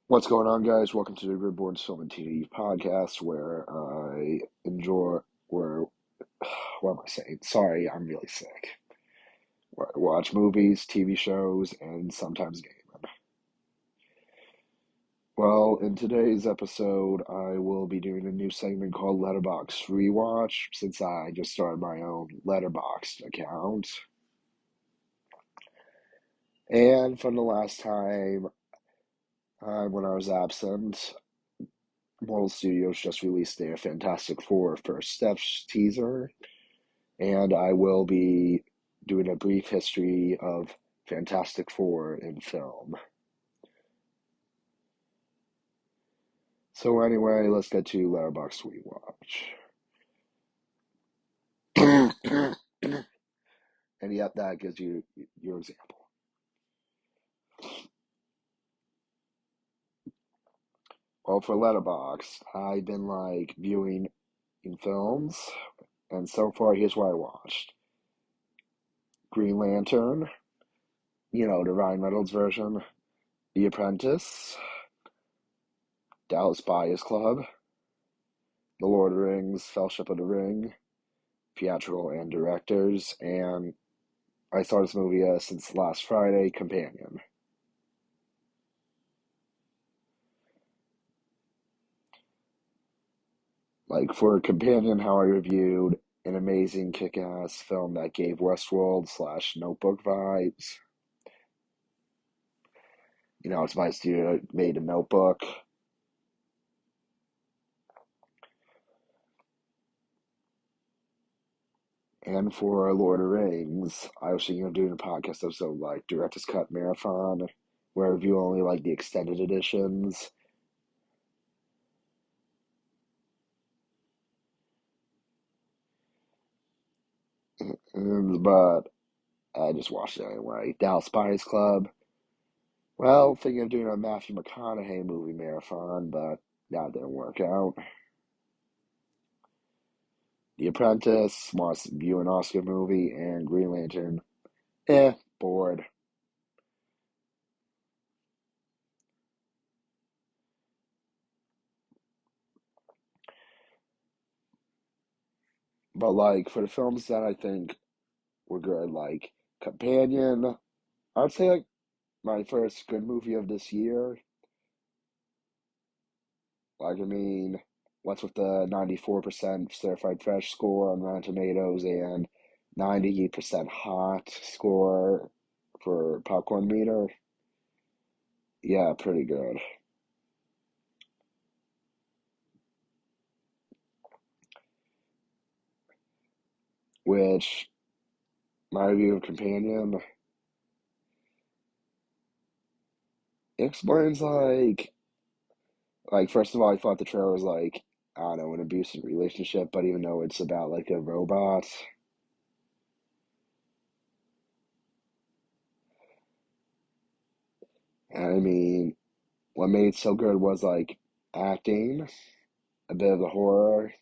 What's going on, guys? Welcome to the Gridboards Film and TV podcast, where I enjoy, where, what am I saying? Sorry, I'm really sick. Where I watch movies, TV shows, and sometimes game. Well, in today's episode, I will be doing a new segment called Letterbox Rewatch, since I just started my own Letterboxd account. And from the last time, when I was absent, Marvel Studios just released their Fantastic Four First Steps teaser, and I will be doing a brief history of Fantastic Four in film. So anyway, let's get to Letterboxd Rewatch. And yet that gives you your example. Well, for Letterboxd, I've been viewing in films, and so far here's what I watched. Green Lantern, the Ryan Reynolds version, The Apprentice, Dallas Buyers Club, The Lord of the Rings, Fellowship of the Ring, theatrical and directors, and I saw this movie since last Friday, Companion. For Companion, how I reviewed an amazing kick-ass film that gave Westworld / Notebook vibes. It's my studio made a Notebook. And for Lord of the Rings, I was thinking of doing a podcast episode Director's Cut Marathon, where I review only the extended editions. But I just watched it anyway. Dallas Buyers Club. Well, thinking of doing a Matthew McConaughey movie marathon, but that didn't work out. The Apprentice, wants to view an Oscar movie, and Green Lantern. Bored. But for the films that I think were good, Companion, I'd say my first good movie of this year. What's with the 94% certified fresh score on Rotten Tomatoes and 98% hot score for Popcorn Meter? Yeah, pretty good. Which, my review of Companion explains first of all, I thought the trailer was I don't know, an abusive relationship, but even though it's about a robot. And what made it so good was acting, a bit of the horror,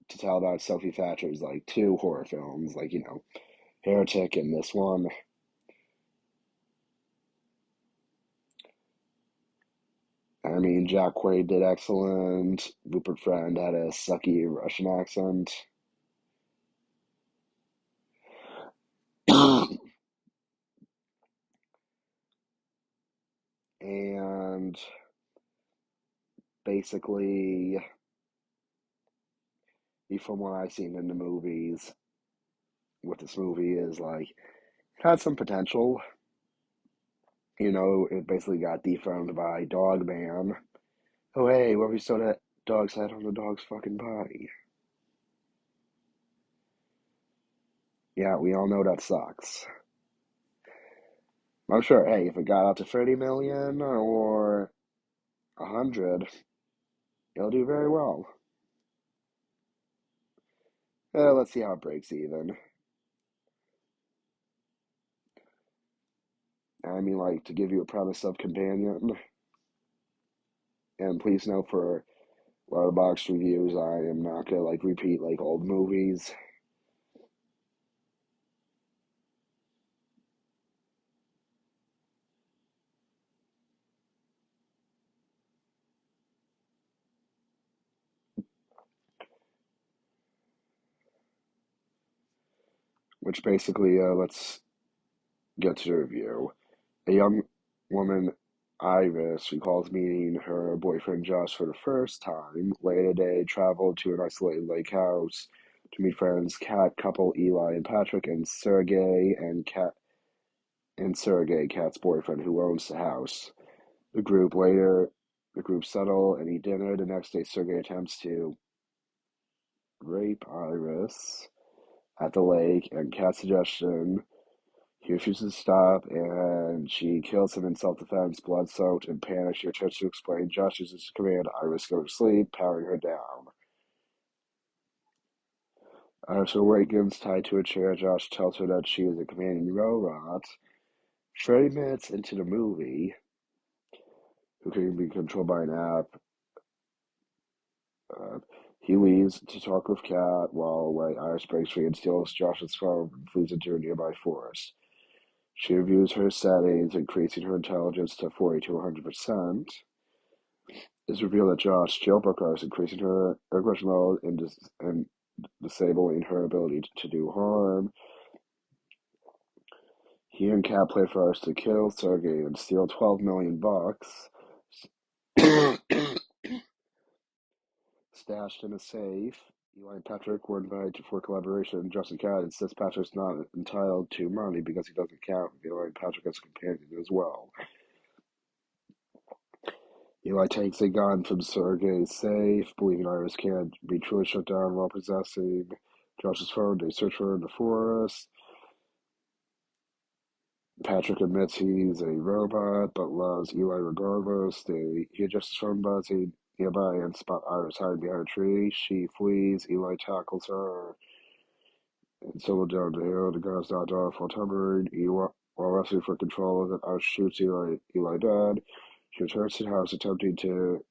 to tell about Sophie Thatcher's two horror films, Heretic and this one. Jack Quaid did excellent. Rupert Friend had a sucky Russian accent. And basically, from what I've seen in the movies, what this movie is had some potential. It basically got dethroned by Dog Man. Oh, hey, what if we saw that dog's head on the dog's fucking body? Yeah, we all know that sucks. I'm sure, hey, if it got out to 30 million or 100, it'll do very well. Let's see how it breaks even. To give you a premise of Companion, and please note for Letterboxd reviews, I am not gonna repeat old movies. which basically, let's get to the review. A young woman, Iris, recalls meeting her boyfriend Josh for the first time. Later day, traveled to an isolated lake house to meet friends, cat couple Eli and Patrick, and Sergey, Kat's boyfriend, who owns the house. The group settle and eat dinner. The next day, Sergey attempts to rape Iris at the lake, and Kat's suggestion he refuses to stop, and she kills him in self-defense. Blood-soaked and panicked, she returns to explain. Josh uses his command. Iris goes to sleep, powering her down. Iris awakens, tied to a chair. Josh tells her that she is a companion robot. 30 minutes into the movie, who can be controlled by an app, uh, he leaves to talk with Kat while away. Iris breaks free and steals Josh's phone and flees into a nearby forest. She reviews her settings, increasing her intelligence to 40 to 100%. It's revealed that Josh jailbroke her, increasing her aggression level and disabling her ability to do harm. He and Kat play for us to kill Sergey and steal 12 million bucks stashed in a safe. Eli and Patrick were invited for collaboration. Justin Cat insists Patrick's not entitled to money because he doesn't count. Eli and Patrick as a companion as well. Eli takes a gun from Sergey's safe, believing Iris can't be truly shut down while possessing Josh's phone. They search for her in the forest. Patrick admits he's a robot, but loves Eli regardless. They hear Josh's phone buzzing nearby and spot Iris hiding behind a tree. She flees. Eli tackles her and solo down the hill. The gun's knocked off while tumbling. While wrestling for control of it, Iris shoots Eli dead. She returns to the house, attempting to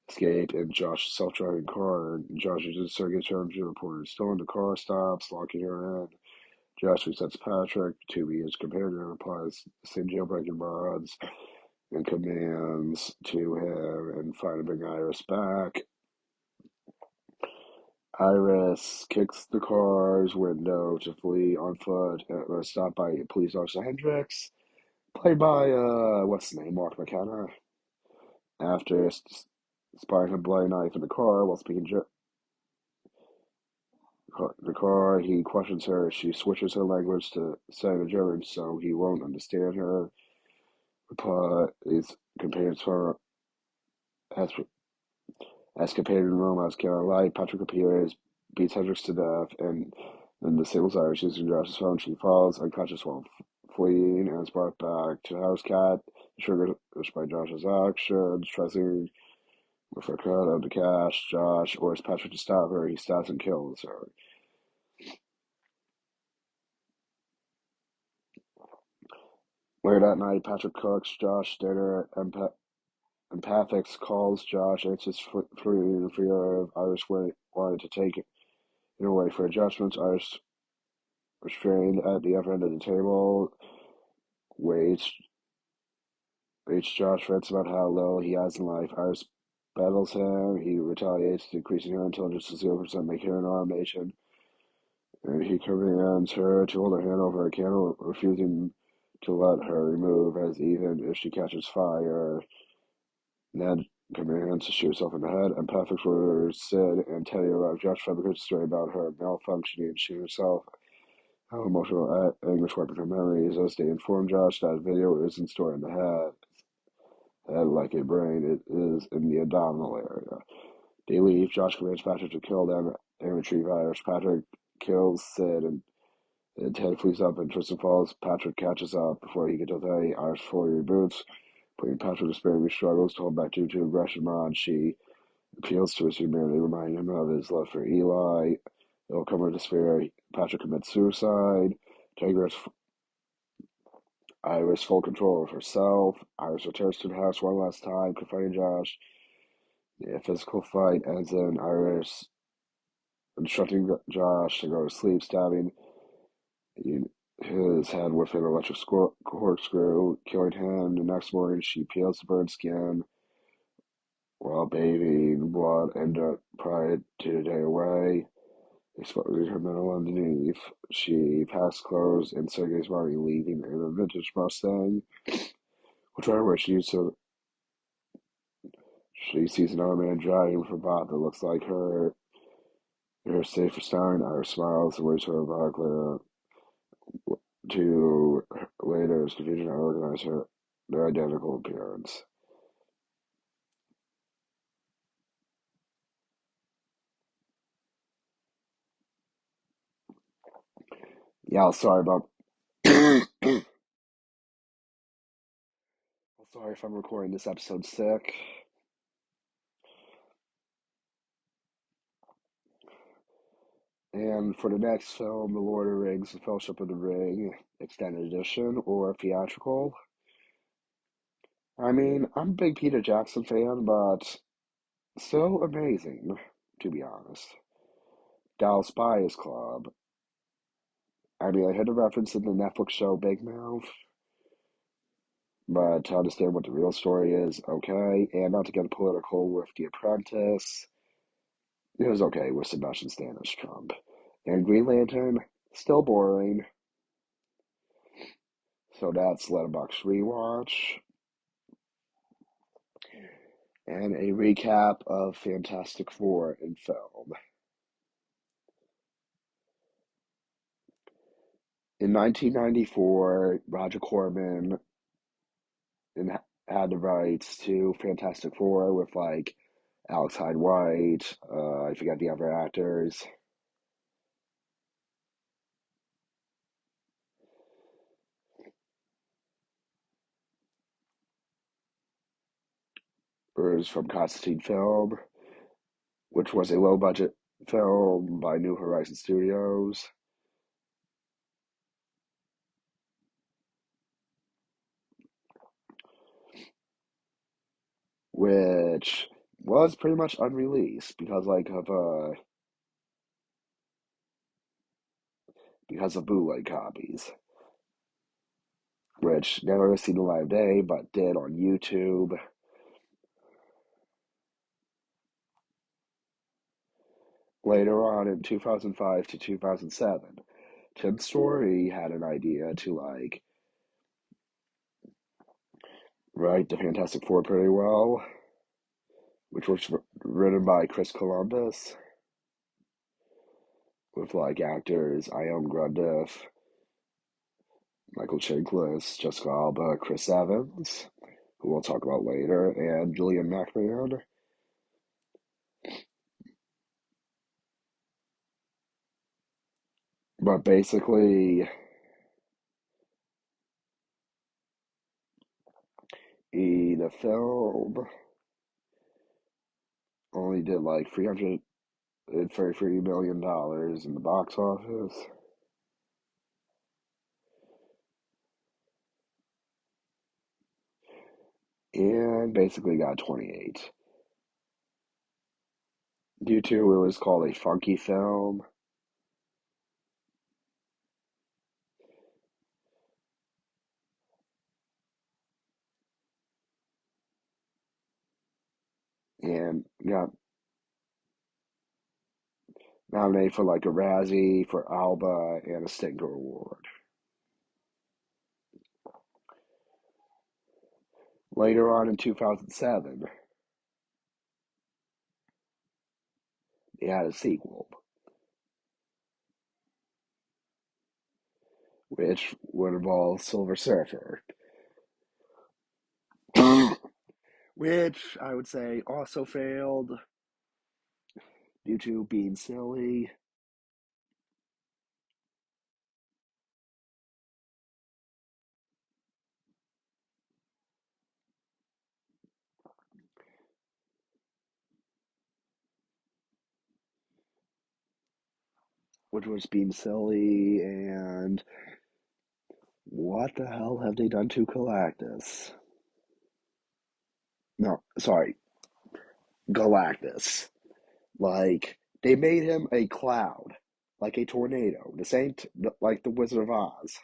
escape in Josh's self-driving car. Josh uses Sergey's term to report stolen. The car stops, locking her in. Josh resets Patrick to be his companion and applies the same jailbreaking mods and commands to him and finally bring Iris back. Iris kicks the car's window to flee on foot and was stopped by police officer Hendricks, played by, what's his name, Mark McKenna. After spying a bloody knife in the car while speaking the car, he questions her. She switches her language to Silent German so he won't understand her. But his companions for as companion robots cannot lie. Patrick appears, beats Hendricks to death, and then disables Iris using Josh's phone. She falls unconscious while fleeing and is brought back to House Cat, triggered by Josh's actions, trusting with her cut of the cash. Josh orders Patrick to stop her. He stops and kills her. Later that night, Patrick cooks Josh dinner. Empathics calls Josh, anxious for the fear of Iris wanting to take it away for adjustments. Iris, restrained at the other end of the table, waits, waits Josh rants about how low he has in life. Iris battles him. He retaliates, decreasing her intelligence to 0%, making her an automation. And he commands her to hold her hand over a candle, refusing to let her remove, as even if she catches fire. Ned commands to shoot herself in the head. Empathic for Sid and Teddy arrive. Josh fabricates a story about her malfunctioning and shooting herself. How emotional anguish wiping her memories as they inform Josh that video isn't stored in the head like a brain. It is in the abdominal area. They leave. Josh commands Patrick to kill them and retrieve Iris. Patrick kills Sid and Ted flees up and Tristan falls. Patrick catches up before he can tell Teddy. Iris fully reboots. Putting Patrick to spare, he struggles to hold back due to aggression mod. She appeals to his humanity, reminding him of his love for Eli. It'll come to despair. Patrick commits suicide. Tigress Iris full control of herself. Iris returns to the house one last time, confronting Josh. The physical fight ends in Iris instructing Josh to go to sleep, stabbing his head with an electric corkscrew, killing him. The next morning, she peels the burnt skin while bathing blood and pride to the day away. exposing her middle underneath. She passed clothes in Sergei's body, leaving in a vintage Mustang, which wherever she sees another man driving with a bot that looks like her. Her safe for starring. Ira smiles and waits for her back to later is confusion and organize her their identical appearance. Yeah, sorry about sorry if I'm recording this episode sick. And for the next film, The Lord of the Rings, The Fellowship of the Ring, extended edition or theatrical. I mean, I'm a big Peter Jackson fan, but still amazing, to be honest. Dallas Buyers Club. I mean, I heard a reference in the Netflix show Big Mouth, but to understand what the real story is, okay. And not to get political with The Apprentice, it was okay with Sebastian Stan as Trump. And Green Lantern, still boring. So that's letterbox rewatch. And a recap of Fantastic Four in film. In 1994, Roger Corman had the rights to Fantastic Four with like Alex Hyde White, I forget the other actors. It was from Constantine Film, which was a low budget film by New Horizon Studios, which was pretty much unreleased because of bootleg copies, which never seen the light of day but did on YouTube. Later on in 2005 to 2007, Tim Story had an idea to like write the Fantastic Four pretty well, which was written by Chris Columbus with like actors Ion Grundiff, Michael Chiklis, Jessica Alba, Chris Evans, who we'll talk about later, and Julian McMahon. But basically, the film only did like $333 million in the box office. And basically got 28. Due to it was called a funky film, and got nominated for like a Razzie, for Alba, and a Stinger Award. Later on in 2007, they had a sequel, which would involve Silver Surfer, which I would say also failed due to being silly, and what the hell have they done to Galactus? No, sorry, Galactus. Like, they made him a cloud, like a tornado, the same like the Wizard of Oz.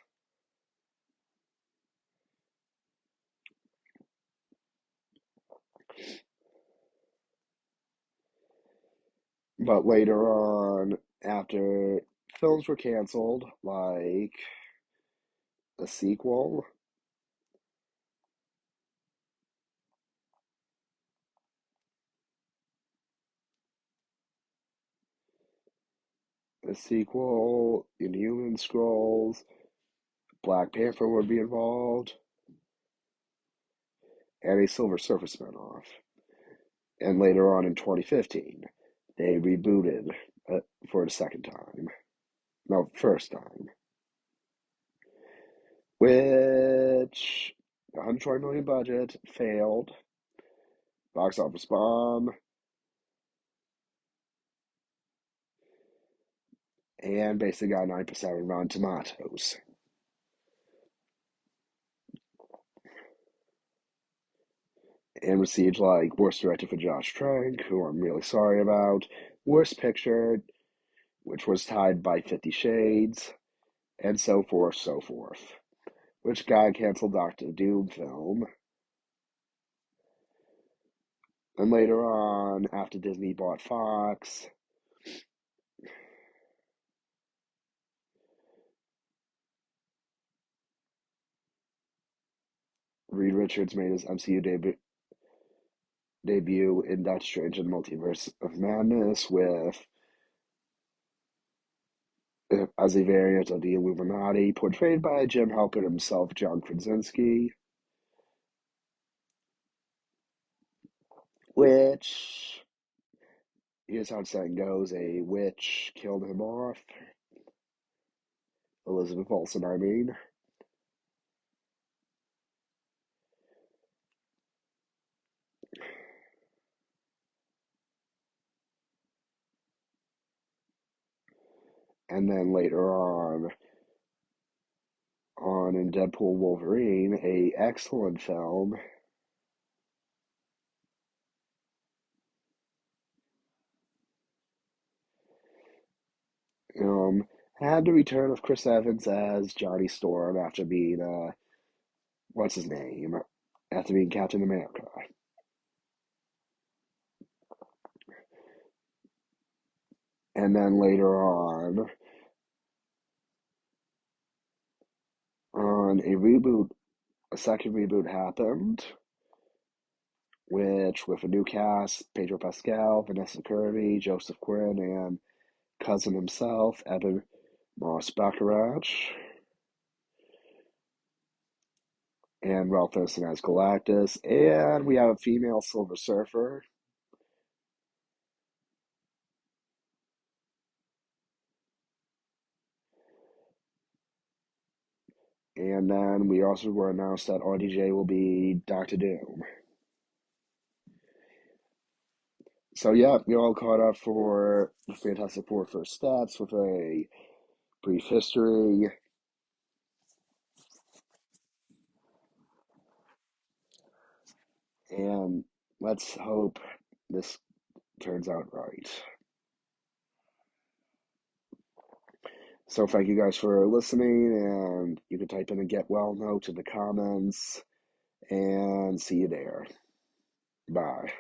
But later on, after films were canceled, like the sequel, Inhuman Scrolls, Black Panther would be involved, and a Silver Surfer spinoff. And later on in 2015, they rebooted for the second time. No, first time. Which 120 million budget failed, box office bomb, and basically got 9% on Rotten Tomatoes. And received like worst director for Josh Trank, who I'm really sorry about, worst picture, which was tied by 50 Shades, and so forth, so forth. Which got canceled Doctor Doom film. And later on, after Disney bought Fox, Reed Richards made his MCU debut in Doctor Strange and Multiverse of Madness with as a variant of the Illuminati, portrayed by Jim Halpert himself, John Krasinski, which, here's how the saying goes, a witch killed him off. Elizabeth Olsen, I mean. And then later on in Deadpool Wolverine, a excellent film, um, had the return of Chris Evans as Johnny Storm after being, what's his name? After being Captain America. And then later on a second reboot happened, which with a new cast, Pedro Pascal, Vanessa Kirby, Joseph Quinn, and cousin himself, Evan Moss Baccarat, and Ralph Thurston as Galactus, and we have a female Silver Surfer. And then we also were announced that RDJ will be Doctor Doom. So yeah, you're all caught up for the Fantastic Four first steps with a brief history. And let's hope this turns out right. So thank you guys for listening, and you can type in a get well note in the comments, and see you there. Bye.